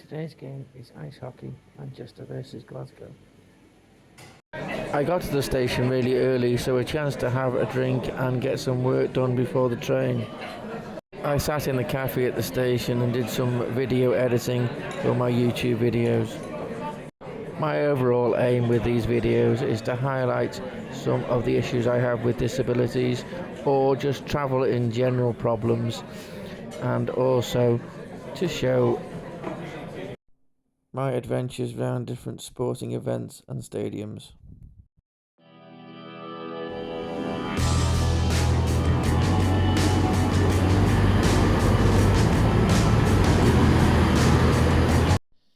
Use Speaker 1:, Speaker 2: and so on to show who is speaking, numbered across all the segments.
Speaker 1: Today's game is ice hockey, Manchester versus Glasgow. I got to the station really early, so a chance to have a drink and get some work done before the train. I sat in the cafe at the station and did some video editing for my YouTube videos. My overall aim with these videos is to highlight some of the issues I have with disabilities or just travel in general problems, and also to show my adventures around different sporting events and stadiums.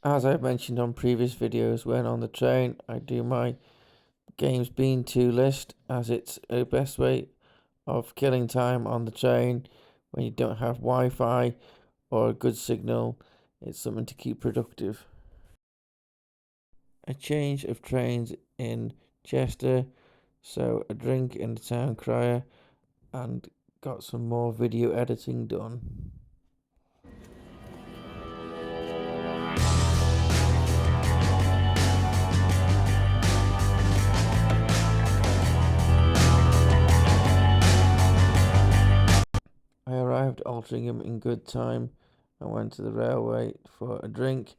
Speaker 1: As I've mentioned on previous videos, when on the train I do my games been to list, as it's the best way of killing time on the train when you don't have Wi-Fi or a good signal. It's something to keep productive. A change of trains in Chester, so a drink in the town crier, and got some more video editing done. I arrived at Altrincham in good time. I went to the railway for a drink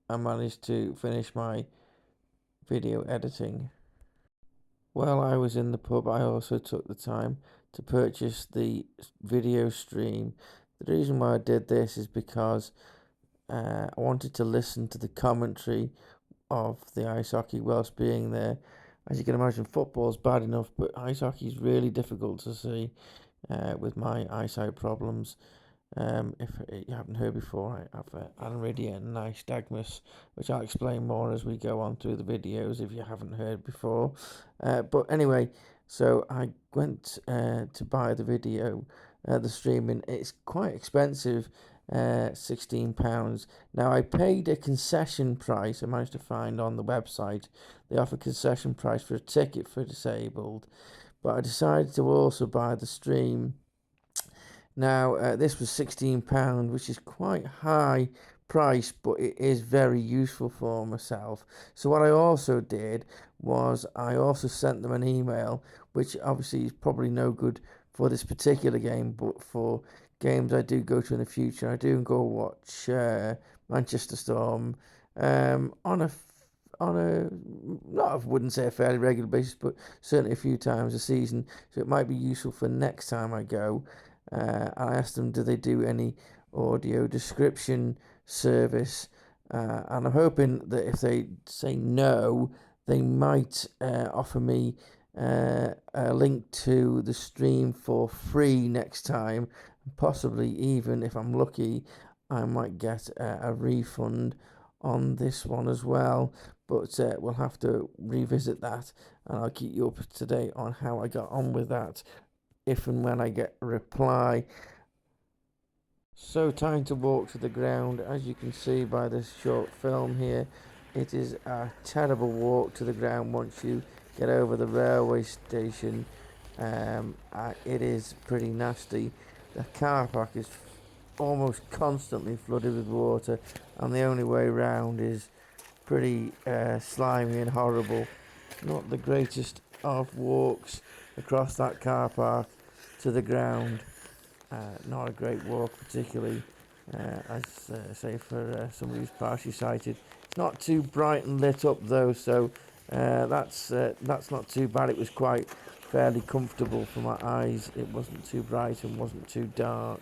Speaker 1: and managed to finish my video editing. While I was in the pub, I also took the time to purchase the video stream. The reason why I did this is because I wanted to listen to the commentary of the ice hockey whilst being there. As you can imagine, football's bad enough, but ice hockey is really difficult to see with my eyesight problems. If you haven't heard before, I have aniridia nystagmus, which I'll explain more as we go on through the videos if you haven't heard before. But anyway, so I went to buy the video, the streaming. It's quite expensive, £16. Now, I paid a concession price. I managed to find on the website they offer concession price for a ticket for disabled, but I decided to also buy the stream. Now, this was £16, which is quite high price, but it is very useful for myself. So what I also did was I also sent them an email, which obviously is probably no good for this particular game, but for games I do go to in the future, I do go watch Manchester Storm on a not, I wouldn't say a fairly regular basis, but certainly a few times a season. So it might be useful for next time I go. And I asked them, do they do any audio description service? And I'm hoping that if they say no, they might offer me a link to the stream for free next time. Possibly even, if I'm lucky, I might get a refund on this one as well. But we'll have to revisit that, and I'll keep you up to date on how I got on with that if and when I get a reply. So, time to walk to the ground. As you can see by this short film here, it is a terrible walk to the ground once you get over the railway station. It is pretty nasty. The car park is almost constantly flooded with water, and the only way round is pretty slimy and horrible. Not the greatest of walks across that car park to the ground. Not a great walk particularly, as say for somebody who's partially sighted. It's not too bright and lit up though, so that's not too bad. It was quite fairly comfortable for my eyes. It wasn't too bright and wasn't too dark.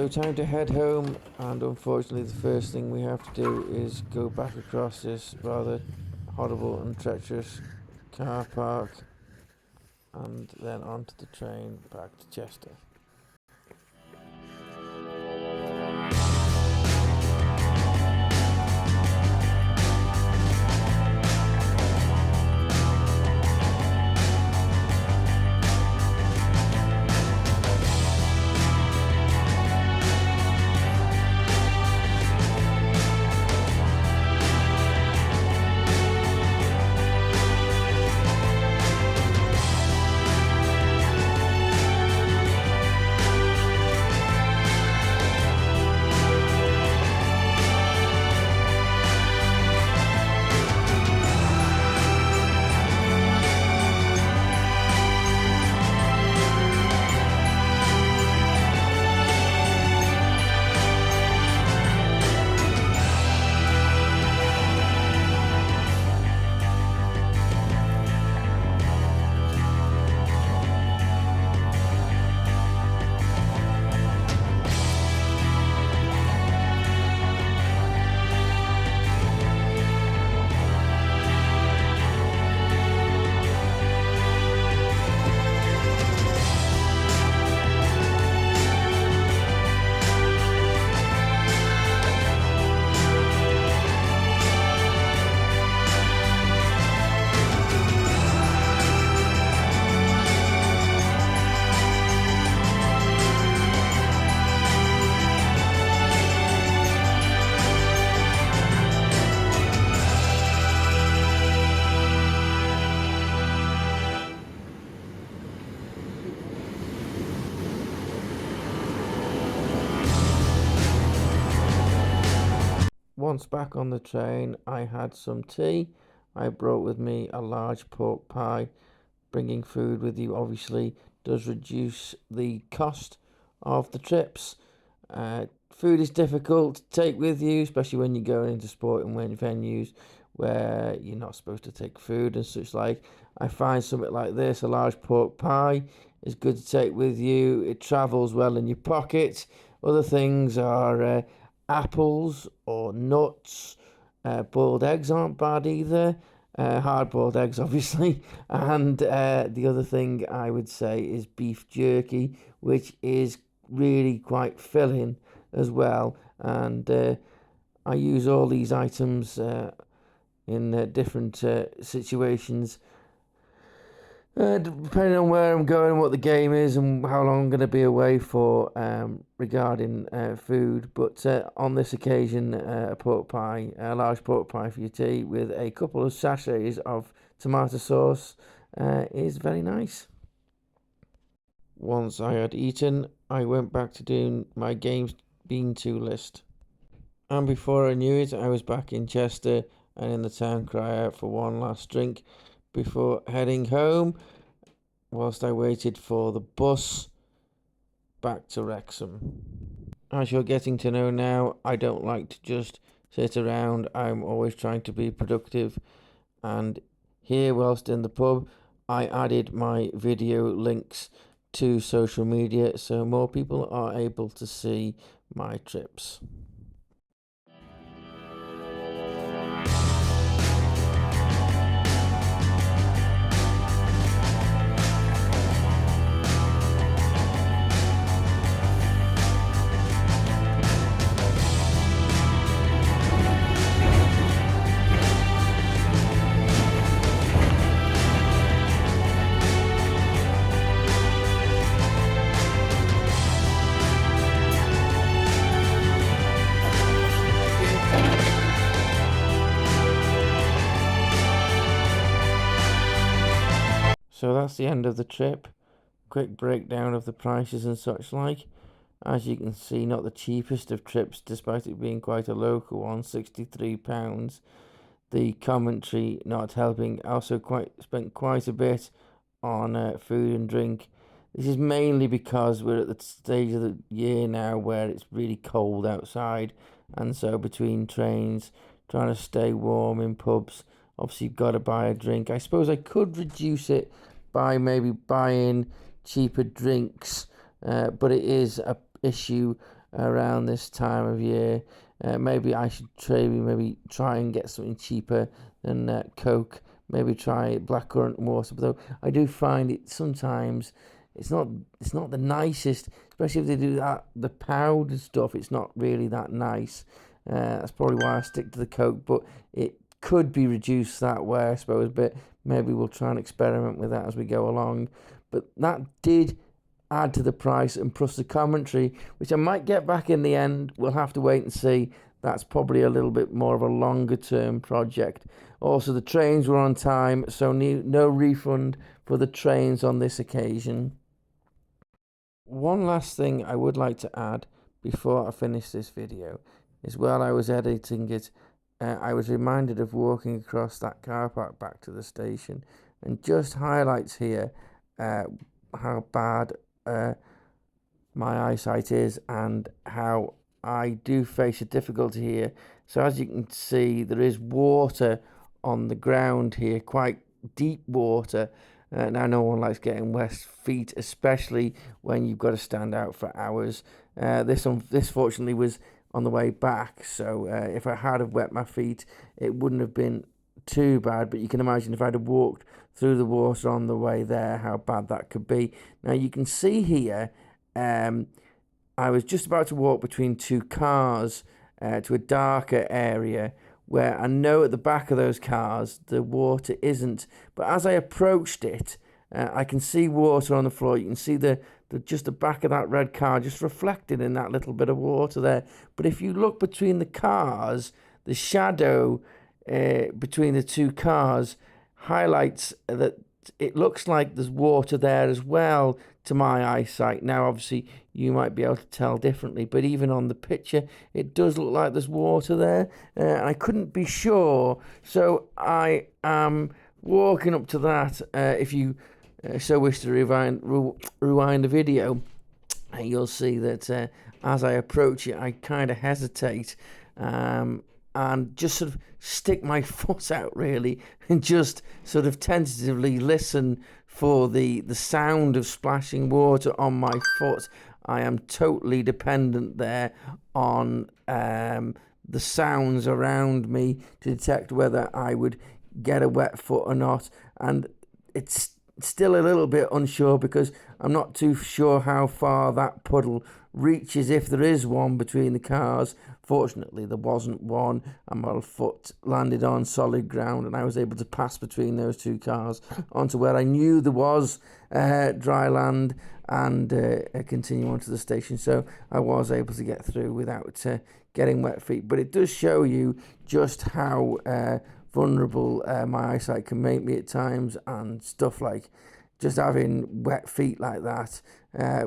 Speaker 1: So time to head home, and unfortunately the first thing we have to do is go back across this rather horrible and treacherous car park and then onto the train back to Chester. Once back on the train, I had some tea. I brought with me a large pork pie. Bringing food with you obviously does reduce the cost of the trips. Food is difficult to take with you, especially when you're going into sporting venues where you're not supposed to take food and such like. I find something like this, a large pork pie, is good to take with you. It travels well in your pocket. Other things are apples or nuts. Boiled eggs aren't bad either. Hard-boiled eggs, obviously. And the other thing I would say is beef jerky, which is really quite filling as well. And I use all these items in different situations. Depending on where I'm going, what the game is, and how long I'm going to be away for regarding food. But on this occasion, a pork pie, a large pork pie for your tea with a couple of sachets of tomato sauce is very nice. Once I had eaten, I went back to doing my games been to list. And before I knew it, I was back in Chester and in the town crier for one last drink before heading home, whilst I waited for the bus back to Wrexham. As you're getting to know now, I don't like to just sit around. I'm always trying to be productive, and here, whilst in the pub, I added my video links to social media so more people are able to see my trips. So that's the end of the trip. Quick breakdown of the prices and such like. As you can see, not the cheapest of trips, despite it being quite a local one, £63. The commentary not helping. Also spent quite a bit on food and drink. This is mainly because we're at the stage of the year now where it's really cold outside, and so between trains, trying to stay warm in pubs, obviously you've got to buy a drink. I suppose I could reduce it by maybe buying cheaper drinks, but it is a issue around this time of year. Maybe I should try and get something cheaper than Coke. Maybe try blackcurrant water. But though I do find it sometimes it's not the nicest, especially if they do that the powdered stuff. It's not really that nice. That's probably why I stick to the Coke. But it could be reduced that way, I suppose. But maybe we'll try and experiment with that as we go along. But that did add to the price, and plus the commentary, which I might get back in the end. We'll have to wait and see. That's probably a little bit more of a longer term project. Also, the trains were on time, so no refund for the trains on this occasion. One last thing I would like to add before I finish this video is while I was editing it, I was reminded of walking across that car park back to the station, and just highlights here how bad my eyesight is and how I do face a difficulty here. So as you can see, there is water on the ground here, quite deep water. Now no one likes getting wet feet, especially when you've got to stand out for hours. This fortunately was on the way back, so if I had have wet my feet, it wouldn't have been too bad. But you can imagine if I'd have walked through the water on the way there, how bad that could be. Now you can see here, I was just about to walk between two cars to a darker area where I know at the back of those cars the water isn't. But as I approached it, I can see water on the floor. You can see just the back of that red car just reflected in that little bit of water there. But if you look between the cars, the shadow between the two cars highlights that it looks like there's water there as well to my eyesight. Now, obviously, you might be able to tell differently, but even on the picture, it does look like there's water there. And I couldn't be sure, so I am walking up to that. If you so wish to rewind the video, you'll see that as I approach it, I kind of hesitate. And just sort of stick my foot out really and just sort of tentatively listen for the sound of splashing water on my foot. I am totally dependent there on the sounds around me to detect whether I would get a wet foot or not. And it's still a little bit unsure because I'm not too sure how far that puddle reaches, if there is one between the cars. Fortunately, there wasn't one, and my foot landed on solid ground, and I was able to pass between those two cars onto where I knew there was dry land, and continue on to the station. So I was able to get through without getting wet feet. But it does show you just how vulnerable my eyesight can make me at times, and stuff like just having wet feet like that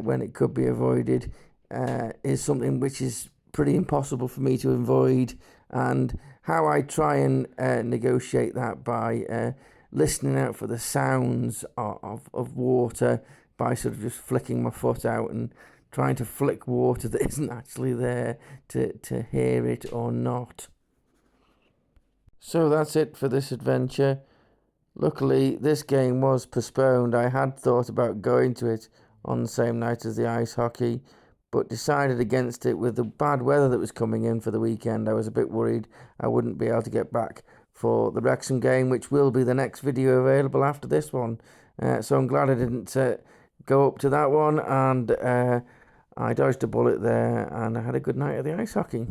Speaker 1: when it could be avoided is something which is pretty impossible for me to avoid. And how I try and negotiate that by listening out for the sounds of water, by sort of just flicking my foot out and trying to flick water that isn't actually there to hear it or not. So that's it for this adventure. Luckily, this game was postponed. I had thought about going to it on the same night as the ice hockey, but decided against it with the bad weather that was coming in for the weekend. I was a bit worried I wouldn't be able to get back for the Wrexham game, which will be the next video available after this one. So I'm glad I didn't go up to that one, and I dodged a bullet there, and I had a good night at the ice hockey.